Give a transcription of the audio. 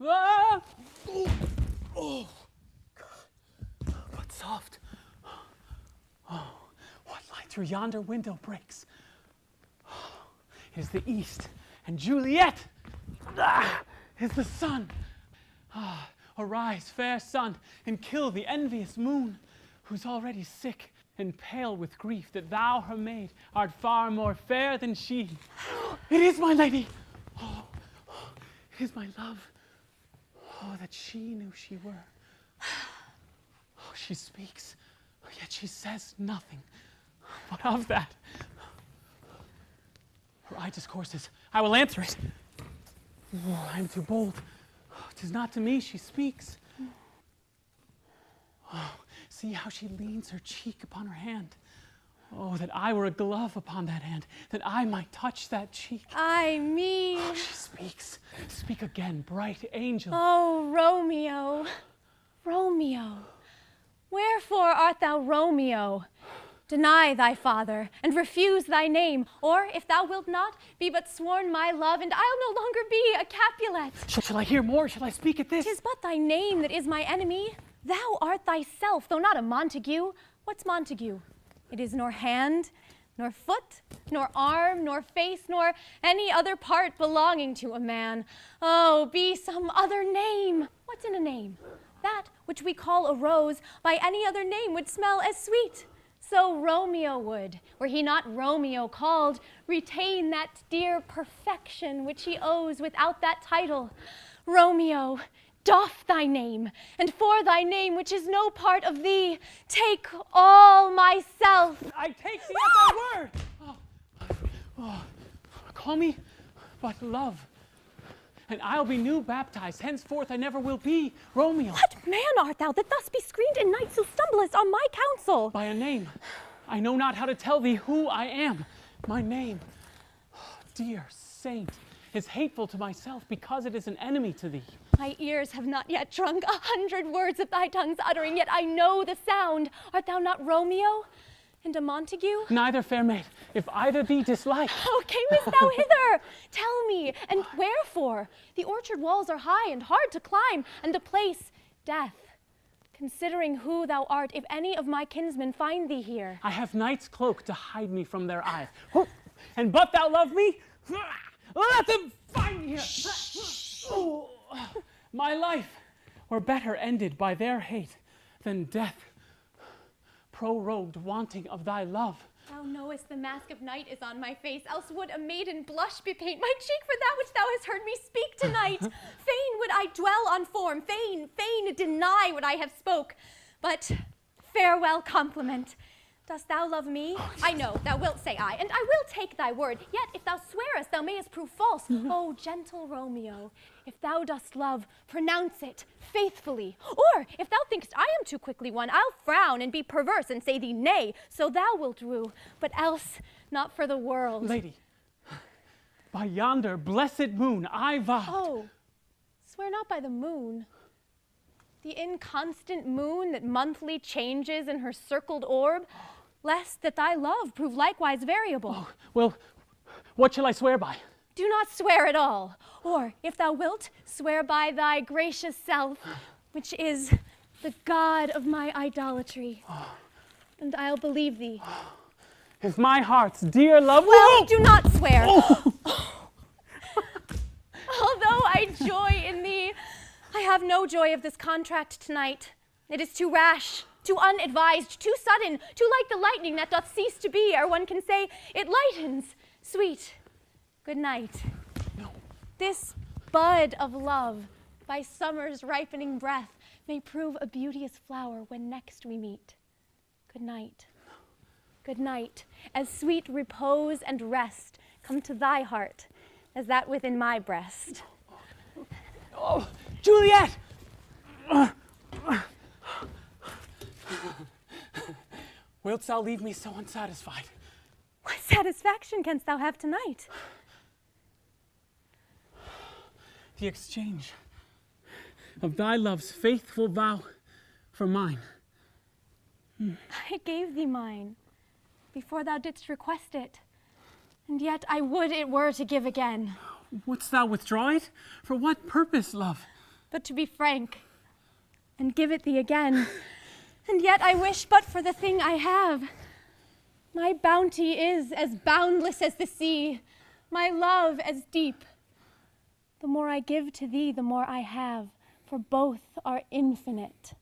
Ah! Oh, God. But soft. Oh, what light through yonder window breaks? Oh, it is the east, and Juliet is the sun. Ah, arise, fair sun, and kill the envious moon, who's already sick and pale with grief that thou, her maid, art far more fair than she. It is my lady. Oh, it is my love. Oh, that she knew she were. Oh, she speaks, yet she says nothing. What of that? Her eye discourses. I will answer it. Oh, I am too bold. Oh, 'tis not to me she speaks. Oh, see how she leans her cheek upon her hand. Oh, that I were a glove upon that hand, that I might touch that cheek. Ay me. Oh, she speaks. Speak again, bright angel. Oh, Romeo, Romeo, wherefore art thou Romeo? Deny thy father, and refuse thy name, or, if thou wilt not, be but sworn my love, and I'll no longer be a Capulet. Shall I hear more? Shall I speak at this? 'Tis but thy name that is my enemy. Thou art thyself, though not a Montague. What's Montague? It is nor hand, nor foot, nor arm, nor face, nor any other part belonging to a man. Oh, be some other name. What's in a name? That which we call a rose by any other name would smell as sweet. So Romeo would, were he not Romeo called, retain that dear perfection which he owes without that title. Romeo, doff thy name, and for thy name, which is no part of thee, take all myself. I take thee at thy word. Oh, call me but love, and I'll be new baptized. Henceforth I never will be Romeo. What man art thou that thus be screened in night so stumblest on my counsel? By a name. I know not how to tell thee who I am. My name, dear saint, is hateful to myself because it is an enemy to thee. My ears have not yet drunk 100 words of thy tongue's uttering, yet I know the sound. Art thou not Romeo and a Montague? Neither, fair maid, if either thee dislike. How camest thou hither? Tell me, and wherefore? The orchard walls are high and hard to climb, and the place death. Considering who thou art, if any of my kinsmen find thee here. I have night's cloak to hide me from their eyes. And but thou love me, let them find me here. Oh, my life were better ended by their hate than death, prorogued wanting of thy love. Thou knowest the mask of night is on my face, else would a maiden blush bepaint my cheek for that which thou hast heard me speak tonight. Fain would I dwell on form, fain deny what I have spoke. But farewell compliment. Dost thou love me? Oh, yes. I know, thou wilt say aye, and I will take thy word. Yet if thou swearest, thou mayest prove false. Oh, gentle Romeo, if thou dost love, pronounce it faithfully. Or if thou thinkst I am too quickly won, I'll frown and be perverse and say thee nay, so thou wilt rue, but else not for the world. Lady, by yonder blessed moon I vow. Oh, swear not by the moon. The inconstant moon that monthly changes in her circled orb, lest that thy love prove likewise variable. Oh, well, what shall I swear by? Do not swear at all. Or, if thou wilt, swear by thy gracious self, which is the God of my idolatry. And I'll believe thee. If my heart's dear love... Well, do not swear. Oh. Although I joy in thee, I have no joy of this contract tonight. It is too rash, too unadvised, too sudden, too like the lightning that doth cease to be, ere one can say, it lightens. Sweet, good night. No. This bud of love, by summer's ripening breath, may prove a beauteous flower when next we meet. Good night. Good night, as sweet repose and rest come to thy heart as that within my breast. Oh, Juliet! Wilt thou leave me so unsatisfied? What satisfaction canst thou have tonight? The exchange of thy love's faithful vow for mine. I gave thee mine before thou didst request it, and yet I would it were to give again. Wouldst thou withdraw it? For what purpose, love? but to be frank, and give it thee again. And yet I wish but for the thing I have. My bounty is as boundless as the sea, my love as deep. The more I give to thee, the more I have, for both are infinite.